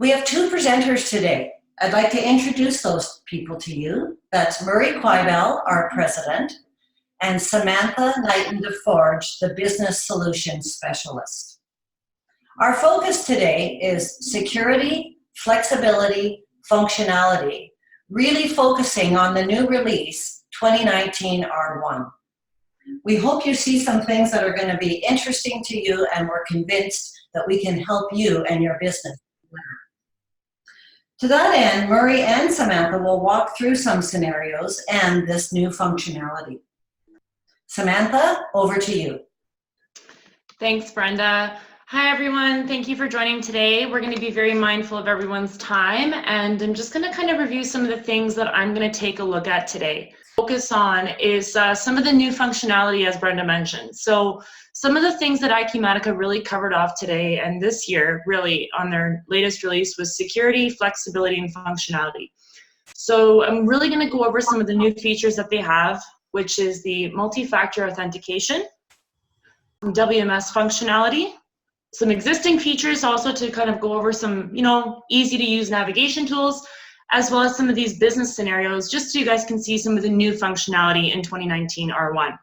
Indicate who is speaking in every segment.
Speaker 1: We have two presenters today. I'd like to introduce those people to you. That's Murray Quibell, our president, and Samantha Knighton-DeForge, the Business Solutions Specialist. Our focus today is security, flexibility, functionality, really focusing on the new release, 2019 R1. We hope you see some things that are going to be interesting to you, and we're convinced that we can help you and your business. To that end, Murray and Samantha will walk through some scenarios and this new functionality. Samantha, over to you.
Speaker 2: Thanks, Brenda. Hi, everyone. Thank you for joining today. We're going to be very mindful of everyone's time, and I'm just going to kind of review some of the things that I'm going to take a look at today. Focus on is some of the new functionality, as Brenda mentioned. So some of the things that Acumatica really covered off today and this year, really on their latest release, was security, flexibility, and functionality. So I'm really going to go over some of the new features that they have, which is the multi-factor authentication, WMS functionality, some existing features also to kind of go over some, easy to use navigation tools, as well as some of these business scenarios, just so you guys can see some of the new functionality in 2019 R1.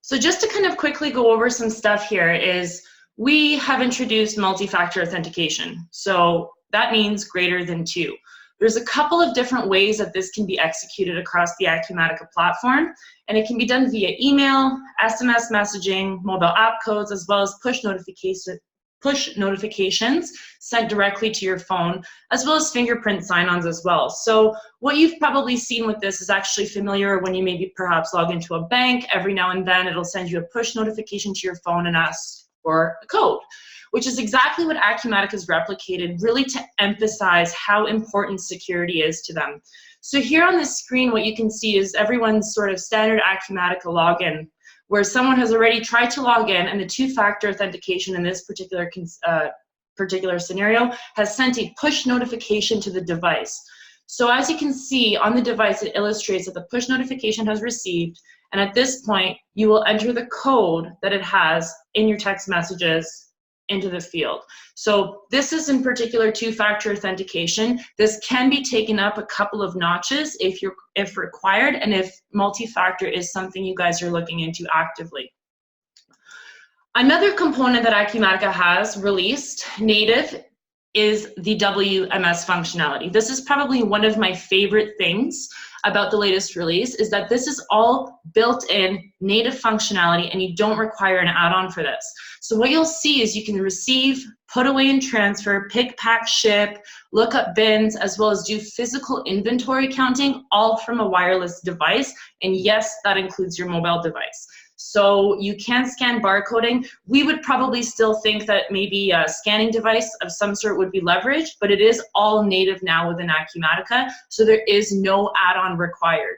Speaker 2: So just to kind of quickly go over some stuff here is we have introduced multi-factor authentication. So that means greater than 2. There's a couple of different ways that this can be executed across the Acumatica platform, and it can be done via email, SMS messaging, mobile app codes, as well as push notifications sent directly to your phone, as well as fingerprint sign-ons as well. So what you've probably seen with this is actually familiar when you maybe perhaps log into a bank. Every now and then it'll send you a push notification to your phone and ask for a code, which is exactly what Acumatica has replicated, really to emphasize how important security is to them. So here on this screen, what you can see is everyone's sort of standard Acumatica login, where someone has already tried to log in, and the two-factor authentication in this particular scenario has sent a push notification to the device. So as you can see on the device, it illustrates that the push notification has received, and at this point, you will enter the code that it has in your text messages into the field. So this is in particular two-factor authentication. This can be taken up a couple of notches if required, and if multi-factor is something you guys are looking into actively. Another component that Acumatica has released native is the WMS functionality. This is probably one of my favorite things about the latest release, is that this is all built-in native functionality, and you don't require an add-on for this. So what you'll see is you can receive, put away and transfer, pick, pack, ship, look up bins, as well as do physical inventory counting, all from a wireless device. And yes, that includes your mobile device. So you can scan barcoding. We would probably still think that maybe a scanning device of some sort would be leveraged, but it is all native now within Acumatica, so there is no add-on required.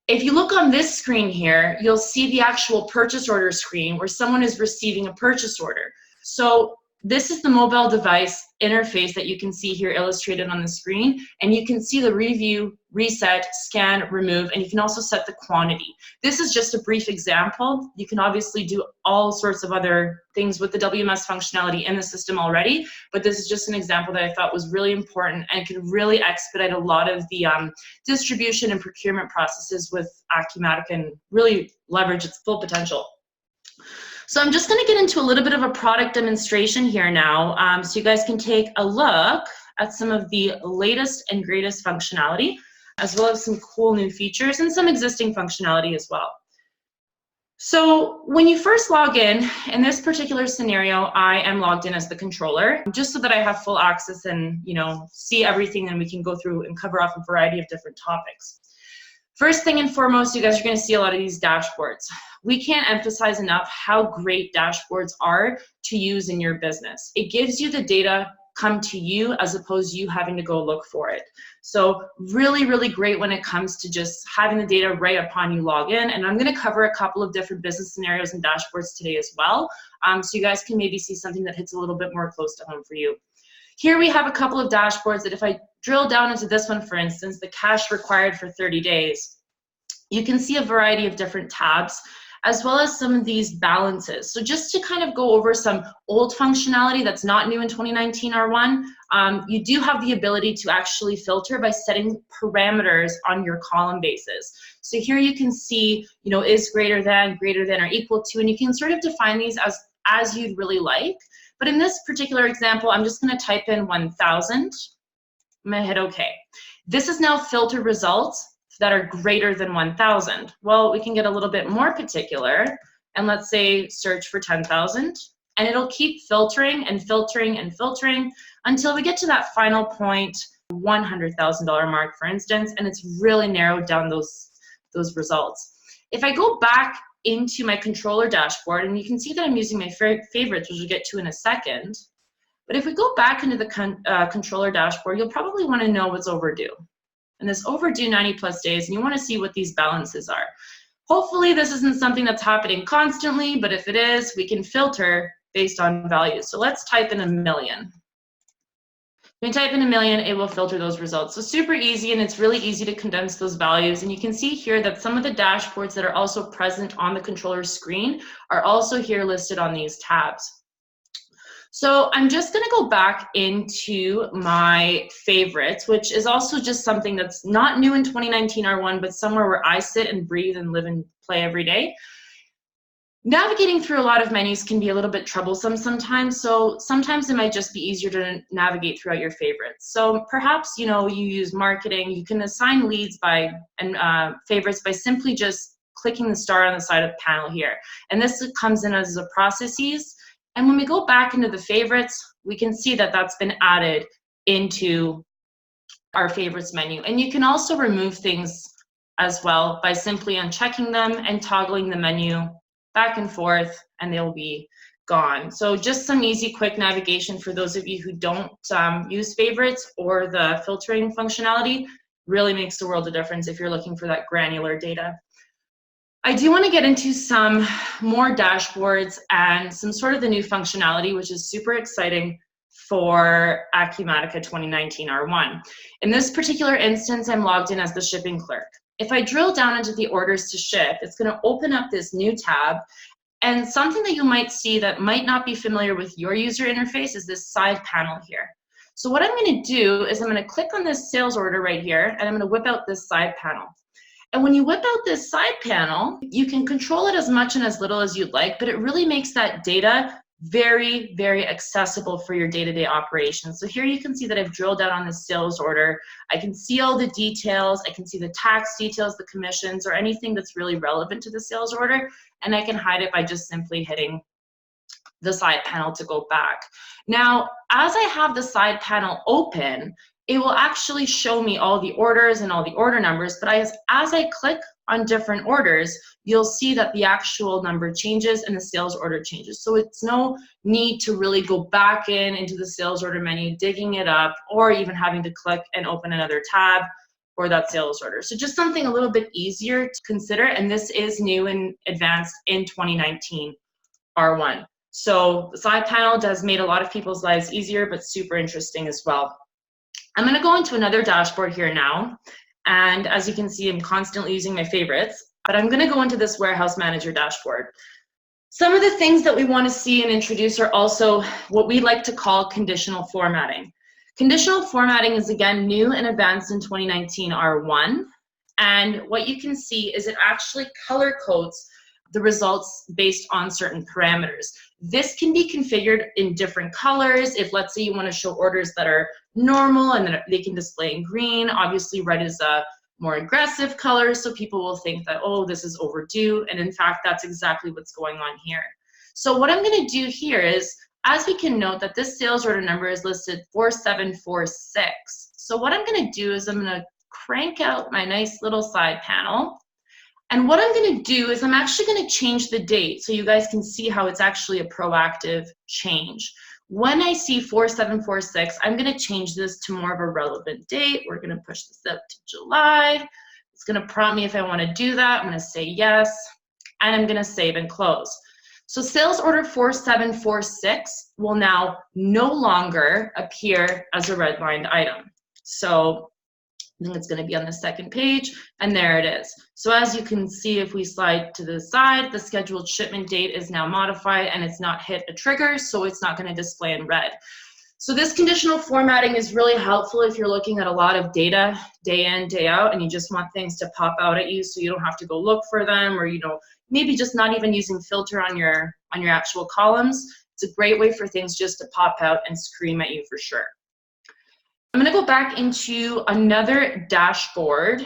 Speaker 2: If you look on this screen here, you'll see the actual purchase order screen where someone is receiving a purchase order. So this is the mobile device interface that you can see here illustrated on the screen, and you can see the review, reset, scan, remove, and you can also set the quantity. This is just a brief example. You can obviously do all sorts of other things with the WMS functionality in the system already, but this is just an example that I thought was really important and could really expedite a lot of the distribution and procurement processes with Acumatica and really leverage its full potential. So I'm just going to get into a little bit of a product demonstration here now, so you guys can take a look at some of the latest and greatest functionality, as well as some cool new features and some existing functionality as well. So when you first log in this particular scenario, I am logged in as the controller, just so that I have full access and see everything, and we can go through and cover off a variety of different topics. First thing and foremost, you guys are going to see a lot of these dashboards. We can't emphasize enough how great dashboards are to use in your business. It gives you the data come to you as opposed to you having to go look for it. So really, really great when it comes to just having the data right upon you log in. And I'm going to cover a couple of different business scenarios and dashboards today as well, so you guys can maybe see something that hits a little bit more close to home for you. Here we have a couple of dashboards that if I drill down into this one, for instance, the cash required for 30 days, you can see a variety of different tabs as well as some of these balances. So just to kind of go over some old functionality that's not new in 2019 R1, you do have the ability to actually filter by setting parameters on your column bases. So here you can see, you know, is greater than, or equal to, and you can sort of define these as you'd really like. But in this particular example, I'm just going to type in 1,000. I'm going to hit OK. This is now filter results that are greater than 1,000. Well, we can get a little bit more particular, and let's say search for 10,000, and it'll keep filtering and filtering and filtering until we get to that final point, $100,000 mark, for instance, and it's really narrowed down those results. If I go back into my controller dashboard, and you can see that I'm using my favorites, which we'll get to in a second, but if we go back into the controller dashboard, you'll probably want to know what's overdue. And this overdue 90 plus days, and you want to see what these balances are. Hopefully this isn't something that's happening constantly, but if it is, we can filter based on values. So let's type in 1,000,000. When you type in 1,000,000, it will filter those results. So super easy, and it's really easy to condense those values. And you can see here that some of the dashboards that are also present on the controller screen are also here listed on these tabs. So I'm just going to go back into my favorites, which is also just something that's not new in 2019 R1, but somewhere where I sit and breathe and live and play every day. Navigating through a lot of menus can be a little bit troublesome sometimes, so sometimes it might just be easier to navigate throughout your favorites. So perhaps, you know, you use marketing, you can assign leads by and favorites by simply just clicking the star on the side of the panel here. And this comes in as a processes. And when we go back into the favorites, we can see that that's been added into our favorites menu. And you can also remove things as well by simply unchecking them and toggling the menu back and forth, and they'll be gone. So just some easy, quick navigation for those of you who don't use favorites or the filtering functionality. Really makes the world of difference if you're looking for that granular data. I do want to get into some more dashboards and some sort of the new functionality, which is super exciting for Acumatica 2019 R1. In this particular instance, I'm logged in as the shipping clerk. If I drill down into the orders to ship, it's going to open up this new tab. And something that you might see that might not be familiar with your user interface is this side panel here. So what I'm going to do is I'm going to click on this sales order right here, and I'm going to whip out this side panel. And when you whip out this side panel, you can control it as much and as little as you'd like, but it really makes that data very, very accessible for your day-to-day operations. So here you can see that I've drilled down on this sales order. I can see all the details. I can see the tax details, the commissions, or anything that's really relevant to the sales order. And I can hide it by just simply hitting the side panel to go back. Now, as I have the side panel open, it will actually show me all the orders and all the order numbers, but as I click on different orders, you'll see that the actual number changes and the sales order changes. So it's no need to really go back into the sales order menu, digging it up, or even having to click and open another tab for that sales order. So just something a little bit easier to consider, and this is new and advanced in 2019 R1. So the side panel does make a lot of people's lives easier, but super interesting as well. I'm going to go into another dashboard here now, and as you can see, I'm constantly using my favorites, but I'm going to go into this warehouse manager dashboard. Some of the things that we want to see and introduce are also what we like to call conditional formatting. Conditional formatting is again new and advanced in 2019 R1, and what you can see is it actually color codes the results based on certain parameters. This can be configured in different colors. If, let's say, you want to show orders that are normal and then they can display in green. Obviously, red is a more aggressive color, so people will think that, oh, this is overdue. And in fact, that's exactly what's going on here. So what I'm going to do here is, as we can note that this sales order number is listed 4746. So what I'm going to do is I'm going to crank out my nice little side panel. And what I'm going to do is I'm actually going to change the date so you guys can see how it's actually a proactive change. When I see 4746, I'm going to change this to more of a relevant date. We're going to push this up to July. It's going to prompt me if I want to do that. I'm going to say yes, and I'm going to save and close. So sales order 4746 will now no longer appear as a redlined item. So I think it's going to be on the second page, and there it is. So as you can see, if we slide to the side, the scheduled shipment date is now modified and it's not hit a trigger, so it's not going to display in red. So this conditional formatting is really helpful if you're looking at a lot of data day in, day out, and you just want things to pop out at you so you don't have to go look for them, or maybe just not even using filter on your actual columns. It's a great way for things just to pop out and scream at you for sure. I'm going to go back into another dashboard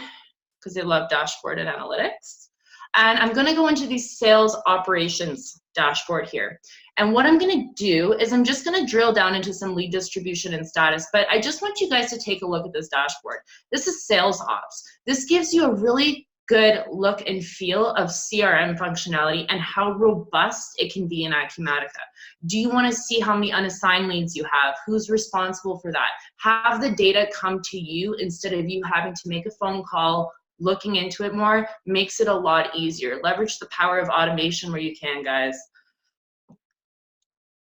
Speaker 2: because they love dashboard and analytics. And I'm going to go into the sales operations dashboard here. And what I'm going to do is I'm just going to drill down into some lead distribution and status, but I just want you guys to take a look at this dashboard. This is sales ops. This gives you a really good look and feel of CRM functionality and how robust it can be in Acumatica. Do you want to see how many unassigned leads you have? Who's responsible for that? Have the data come to you instead of you having to make a phone call. Looking into it more makes it a lot easier. Leverage the power of automation where you can, guys.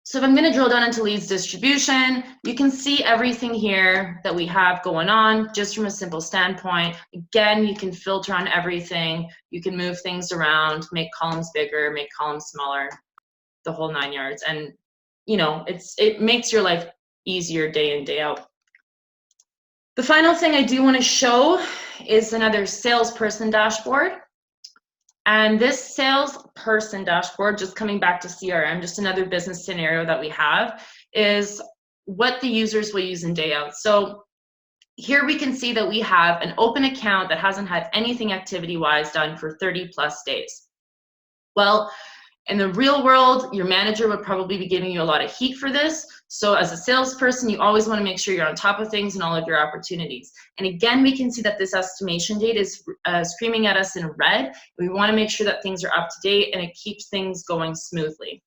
Speaker 2: So if I'm going to drill down into leads distribution, you can see everything here that we have going on just from a simple standpoint. Again, you can filter on everything. You can move things around, make columns bigger, make columns smaller, the whole 9 yards. And, it makes your life easier day in, day out. The final thing I do want to show is another salesperson dashboard. And this salesperson dashboard, just coming back to CRM, just another business scenario that we have, is what the users will use in day out. So here we can see that we have an open account that hasn't had anything activity-wise done for 30 plus days. Well, in the real world, your manager would probably be giving you a lot of heat for this. So as a salesperson, you always want to make sure you're on top of things and all of your opportunities. And again, we can see that this estimation date is screaming at us in red. We want to make sure that things are up to date and it keeps things going smoothly.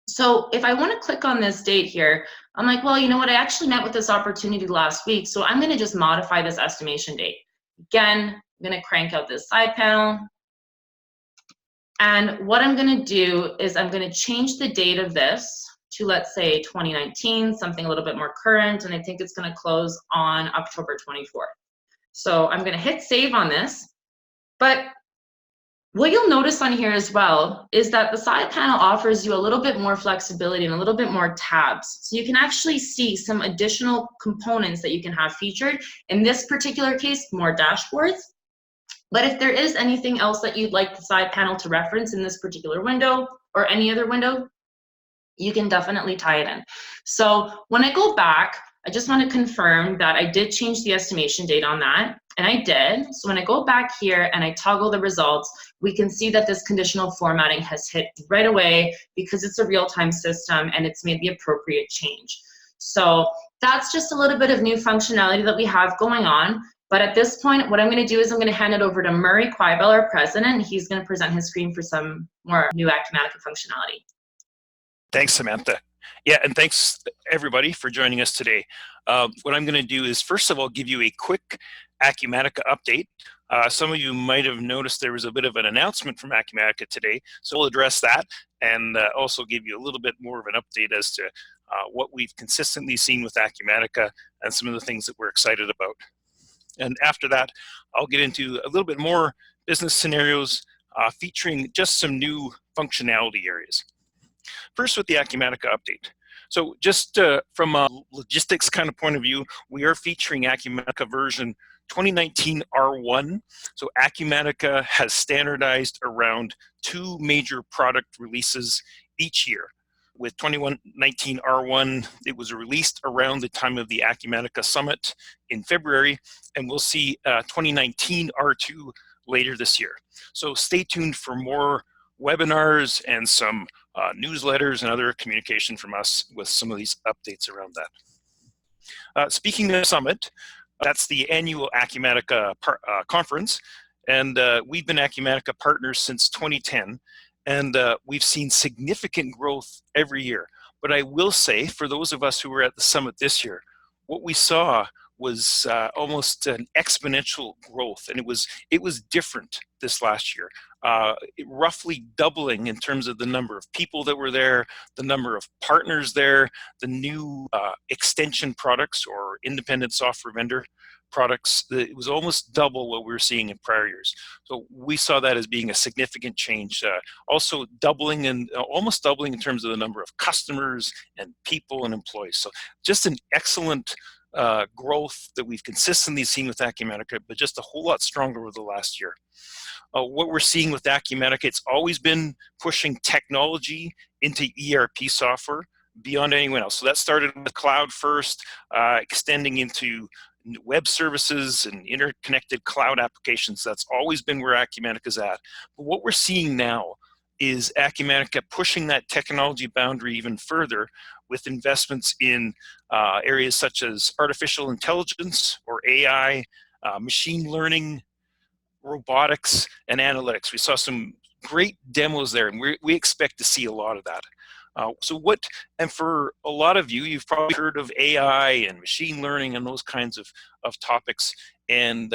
Speaker 2: So if I want to click on this date here, I'm like, well, you know what? I actually met with this opportunity last week, so I'm going to just modify this estimation date. Again, I'm going to crank out this side panel. And what I'm going to do is I'm going to change the date of this to, let's say, 2019, something a little bit more current, and I think it's going to close on October 24th. So I'm going to hit save on this. But what you'll notice on here as well is that the side panel offers you a little bit more flexibility and a little bit more tabs. So you can actually see some additional components that you can have featured. In this particular case, more dashboards. But if there is anything else that you'd like the side panel to reference in this particular window or any other window, you can definitely tie it in. So when I go back, I just want to confirm that I did change the estimation date on that, and I did. So when I go back here and I toggle the results, we can see that this conditional formatting has hit right away because it's a real-time system and it's made the appropriate change. So that's just a little bit of new functionality that we have going on. But at this point, what I'm going to do is I'm going to hand it over to Murray Quibel, our president. He's going to present his screen for some more new Acumatica functionality.
Speaker 3: Thanks, Samantha. Yeah, and thanks everybody for joining us today. What I'm going to do is, first of all, give you a quick Acumatica update. Some of you might have noticed there was a bit of an announcement from Acumatica today, so we'll address that and also give you a little bit more of an update as to what we've consistently seen with Acumatica and some of the things that we're excited about. And after that, I'll get into a little bit more business scenarios featuring just some new functionality areas. First, with the Acumatica update. So just from a logistics kind of point of view, we are featuring Acumatica version 2019 R1. So Acumatica has standardized around 2 major product releases each year. With 2019 R1, it was released around the time of the Acumatica Summit in February, and we'll see 2019 R2 later this year. So stay tuned for more webinars and some newsletters and other communication from us with some of these updates around that. Speaking of Summit, that's the annual Acumatica conference, and we've been Acumatica partners since 2010. And we've seen significant growth every year. But I will say, for those of us who were at the summit this year, what we saw was almost an exponential growth, and it was different this last year. Roughly doubling in terms of the number of people that were there, the number of partners there, the new extension products or independent software vendor products. It was almost double what we were seeing in prior years. So we saw that as being a significant change. Also doubling and almost doubling in terms of the number of customers and people and employees. So just an excellent growth that we've consistently seen with Acumatica, but just a whole lot stronger over the last year. What we're seeing with Acumatica, it's always been pushing technology into ERP software beyond anyone else. So that started with cloud first, extending into web services and interconnected cloud applications. That's always been where Acumatica's at. But what we're seeing now is Acumatica pushing that technology boundary even further with investments in areas such as artificial intelligence or AI, machine learning, robotics, and analytics. We saw some great demos there, and we expect to see a lot of that. And for a lot of you, you've probably heard of AI and machine learning and those kinds of topics. And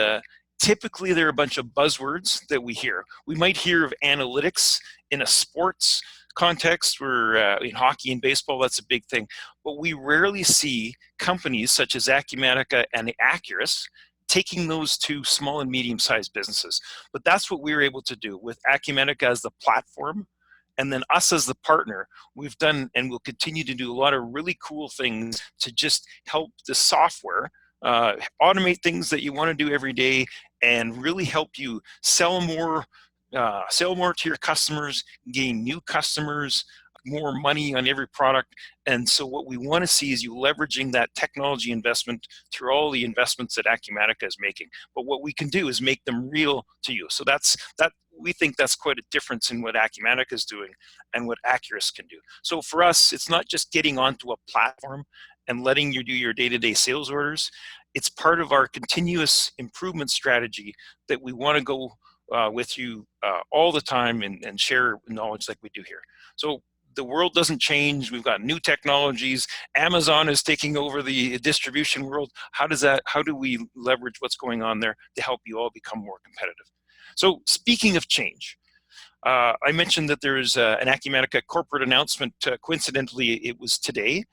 Speaker 3: typically they're a bunch of buzzwords that we hear. We might hear of analytics in a sports context where in hockey and baseball, that's a big thing. But we rarely see companies such as Acumatica and Aqurus taking those to small and medium-sized businesses. But that's what we were able to do with Acumatica as the platform, and then us as the partner. We've done and will continue to do a lot of really cool things to just help the software automate things that you want to do every day and really help you sell more to your customers, gain new customers, more money on every product. And so what we want to see is you leveraging that technology investment through all the investments that Acumatica is making. But what we can do is make them real to you. So we think that's quite a difference in what Acumatica is doing and what Aqurus can do. So for us, it's not just getting onto a platform and letting you do your day-to-day sales orders. It's part of our continuous improvement strategy that we want to go with you all the time and share knowledge like we do here. So the world doesn't change. We've got new technologies. Amazon is taking over the distribution world. How do we leverage what's going on there to help you all become more competitive? So speaking of change, I mentioned that there's an Acumatica corporate announcement. Coincidentally, it was today.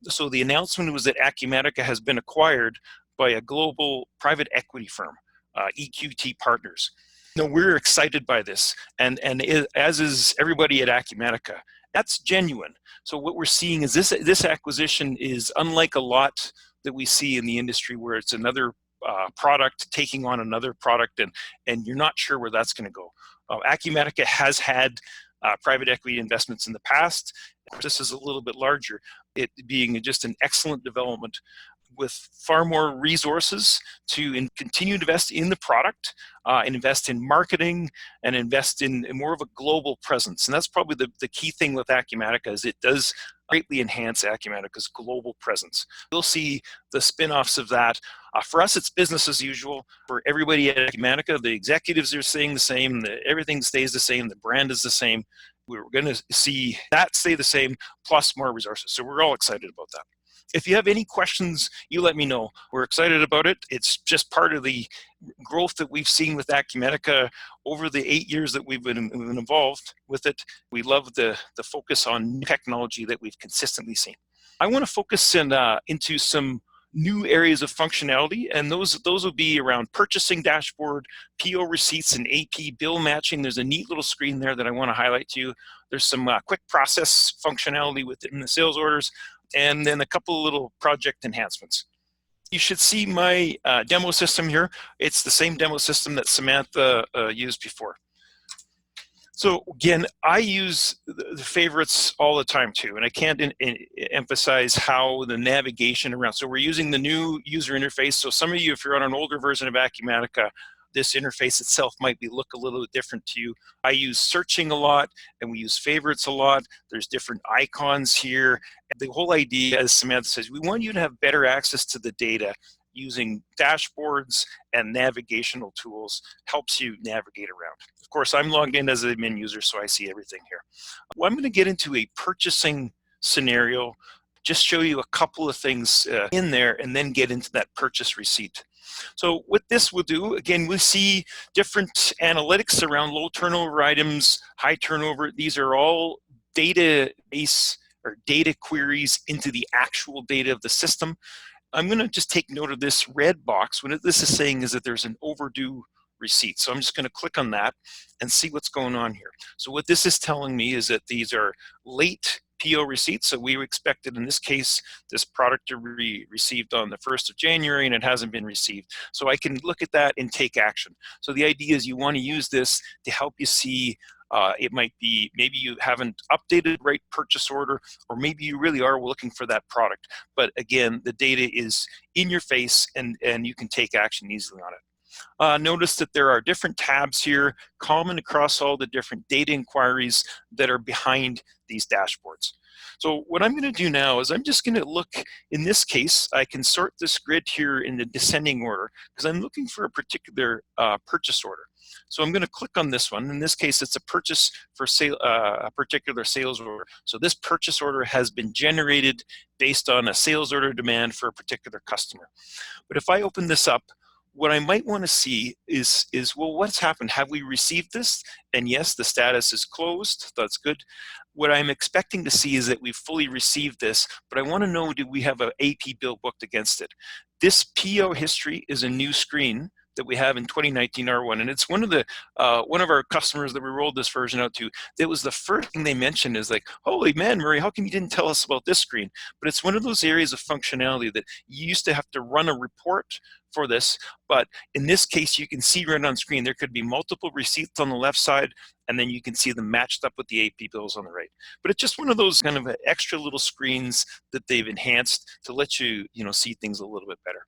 Speaker 3: So the announcement was that Acumatica has been acquired by a global private equity firm, EQT Partners. No, we're excited by this, and as is everybody at Acumatica. That's genuine. So what we're seeing is this acquisition is unlike a lot that we see in the industry where it's another product taking on another product, and you're not sure where that's going to go. Acumatica has had private equity investments in the past. This is a little bit larger, it being just an excellent development with far more resources to continue to invest in the product, and invest in marketing, and invest in more of a global presence. And that's probably the key thing with Acumatica is it does greatly enhance Acumatica's global presence. You'll see the spin-offs of that. For us, it's business as usual. For everybody at Acumatica, the executives are staying the same, everything stays the same, the brand is the same. We're going to see that stay the same, plus more resources. So we're all excited about that. If you have any questions, you let me know. We're excited about it. It's just part of the growth that we've seen with Acumatica over the 8 years that we've been involved with it. We love the focus on technology that we've consistently seen. I want to focus into some new areas of functionality, and those will be around purchasing dashboard, PO receipts, and AP bill matching. There's a neat little screen there that I want to highlight to you. There's some quick process functionality within the sales orders, and then a couple of little project enhancements. You should see my demo system here. It's the same demo system that Samantha used before. So again, I use the favorites all the time too, and I can't emphasize how the navigation around. So we're using the new user interface. So some of you, if you're on an older version of Acumatica, this interface itself might look a little bit different to you. I use searching a lot, and we use favorites a lot. There's different icons here. The whole idea, as Samantha says, we want you to have better access to the data using dashboards and navigational tools helps you navigate around. Of course, I'm logged in as an admin user, so I see everything here. Well, I'm going to get into a purchasing scenario, just show you a couple of things in there, and then get into that purchase receipt. So what this will do, again, we'll see different analytics around low turnover items, high turnover. These are all database or data queries into the actual data of the system. I'm going to just take note of this red box. What this is saying is that there's an overdue receipt. So I'm just going to click on that and see what's going on here. So what this is telling me is that these are late PO receipts. So we expected in this case this product to be received on the 1st of January and it hasn't been received. So I can look at that and take action. So the idea is you want to use this to help you see it might be maybe you haven't updated right purchase order, or maybe you really are looking for that product. But again, the data is in your face and you can take action easily on it. Notice that there are different tabs here common across all the different data inquiries that are behind these dashboards. So what I'm going to do now is I'm just going to look, in this case, I can sort this grid here in the descending order because I'm looking for a particular purchase order. So I'm going to click on this one. In this case, it's a purchase for sale, a particular sales order. So this purchase order has been generated based on a sales order demand for a particular customer. But if I open this up, what I might want to see is well, what's happened? Have we received this? And yes, the status is closed. That's good. What I'm expecting to see is that we've fully received this, but I want to know, do we have an AP bill booked against it? This PO history is a new screen that we have in 2019 R1, and it's one of our customers that we rolled this version out to. That was the first thing they mentioned is like, holy man, Murray, how come you didn't tell us about this screen? But it's one of those areas of functionality that you used to have to run a report for this, but in this case you can see right on screen there could be multiple receipts on the left side, and then you can see them matched up with the AP bills on the right. But it's just one of those kind of extra little screens that they've enhanced to let you see things a little bit better.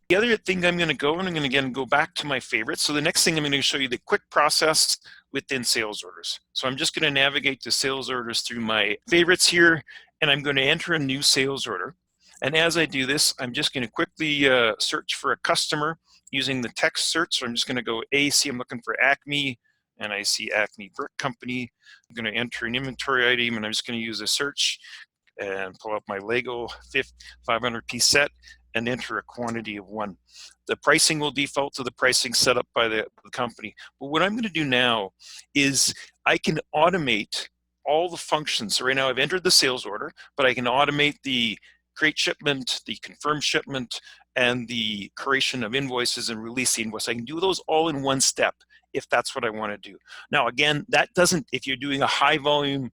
Speaker 3: The other thing I'm going to go, and I'm going to again go back to my favorites. So the next thing I'm going to show you the quick process within sales orders. So I'm just going to navigate to sales orders through my favorites here, and I'm going to enter a new sales order. And as I do this, I'm just going to quickly search for a customer using the text search. So I'm just going to go AC, I'm looking for Acme, and I see Acme Brick Company. I'm going to enter an inventory item, and I'm just going to use a search and pull up my Lego 500-piece set and enter a quantity of 1. The pricing will default to the pricing set up by the company. But what I'm going to do now is I can automate all the functions. So right now I've entered the sales order, but I can automate the create shipment, the confirm shipment, and the creation of invoices and release the invoice. I can do those all in one step if that's what I want to do. Now again, that doesn't, if you're doing a high volume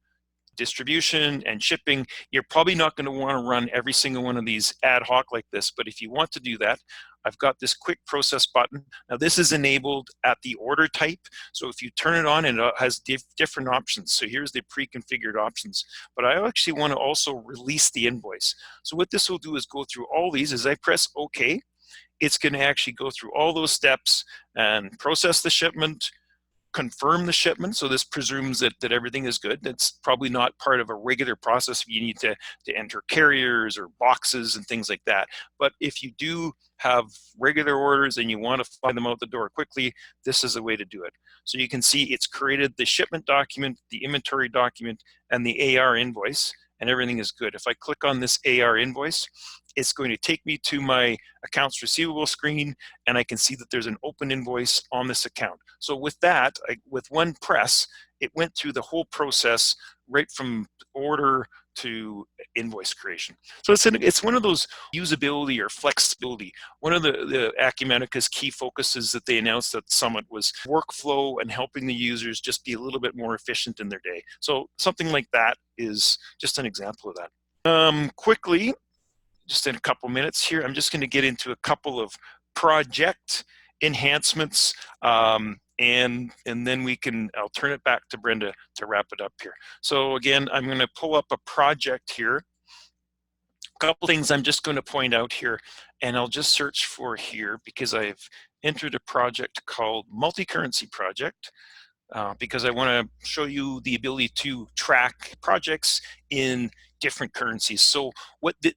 Speaker 3: distribution and shipping, you're probably not going to want to run every single one of these ad hoc like this. But if you want to do that, I've got this quick process button. Now this is enabled at the order type. So if you turn it on, it has different options. So here's the pre-configured options. But I actually want to also release the invoice. So what this will do is go through all these. As I press OK, it's going to actually go through all those steps and process the shipment, confirm the shipment. So this presumes that everything is good. That's probably not part of a regular process. You need to enter carriers or boxes and things like that. But if you do have regular orders and you want to fly them out the door quickly, this is the way to do it. So you can see it's created the shipment document, the inventory document, and the AR invoice, and everything is good. If I click on this AR invoice, it's going to take me to my accounts receivable screen, and I can see that there's an open invoice on this account. So with that, with one press, it went through the whole process right from order to invoice creation. So it's one of those usability or flexibility. One of the Acumatica's key focuses that they announced at the summit was workflow and helping the users just be a little bit more efficient in their day. So something like that is just an example of that. Quickly, just in a couple minutes here, I'm just going to get into a couple of project enhancements, and then I'll turn it back to Brenda to wrap it up here. So again, I'm going to pull up a project here. A couple things I'm just going to point out here, and I'll just search for here because I've entered a project called Multi-Currency Project. Because I want to show you the ability to track projects in different currencies. So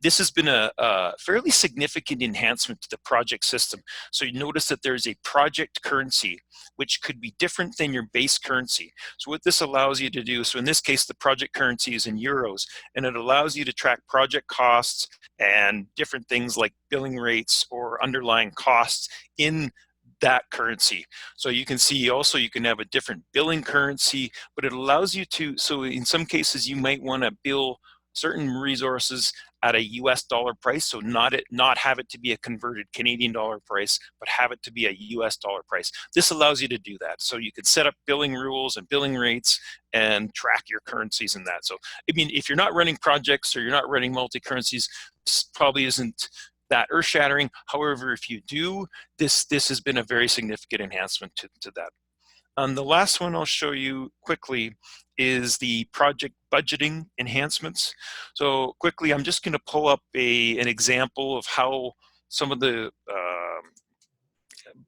Speaker 3: this has been a fairly significant enhancement to the project system. So you notice that there's a project currency, which could be different than your base currency. So what this allows you to do, so in this case, the project currency is in euros, and it allows you to track project costs and different things like billing rates or underlying costs in that currency. So you can see also you can have a different billing currency, but it allows you to, so in some cases you might want to bill certain resources at a US dollar price, so not have it to be a converted Canadian dollar price, but have it to be a US dollar price. This allows you to do that. So you can set up billing rules and billing rates and track your currencies in that. So, I mean, if you're not running projects or you're not running multi-currencies, this probably isn't that earth-shattering. However, if you do, this has been a very significant enhancement to that. The last one I'll show you quickly is the project budgeting enhancements. So quickly, I'm just going to pull up an example of how some of the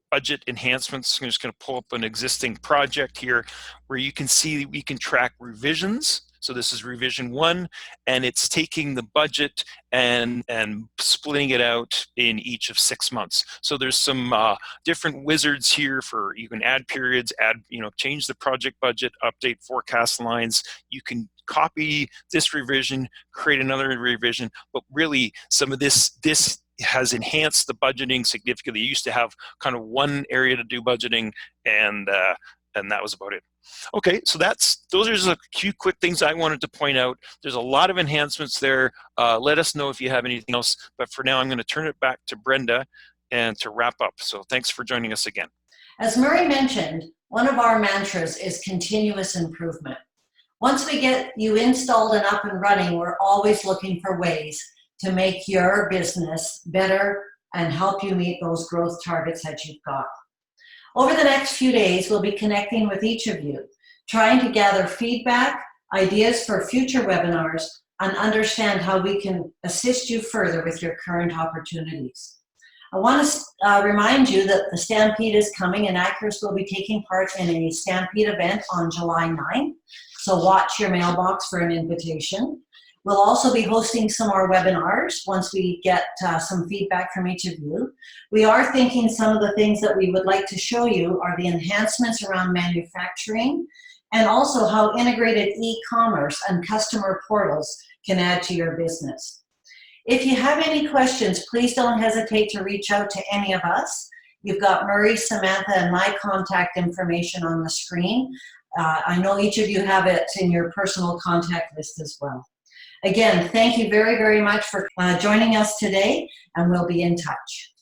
Speaker 3: budget enhancements. I'm just going to pull up an existing project here where you can see we can track revisions. So this is revision 1, and it's taking the budget and splitting it out in each of 6 months. So there's some different wizards here for, you can add periods, change the project budget, update forecast lines. You can copy this revision, create another revision, but really some of this has enhanced the budgeting significantly. You used to have kind of one area to do budgeting, and that was about it. Okay, so those are just a few quick things I wanted to point out. There's a lot of enhancements there. Let us know if you have anything else, but for now I'm going to turn it back to Brenda and to wrap up. So thanks for joining us again.
Speaker 1: As Murray mentioned, one of our mantras is continuous improvement. Once we get you installed and up and running, we're always looking for ways to make your business better and help you meet those growth targets that you've got. Over the next few days, we'll be connecting with each of you, trying to gather feedback, ideas for future webinars, and understand how we can assist you further with your current opportunities. I want to remind you that the Stampede is coming, and Aqurus will be taking part in a Stampede event on July 9th, so watch your mailbox for an invitation. We'll also be hosting some more webinars once we get some feedback from each of you. We are thinking some of the things that we would like to show you are the enhancements around manufacturing, and also how integrated e-commerce and customer portals can add to your business. If you have any questions, please don't hesitate to reach out to any of us. You've got Murray, Samantha, and my contact information on the screen. I know each of you have it in your personal contact list as well. Again, thank you very, very much for joining us today, and we'll be in touch.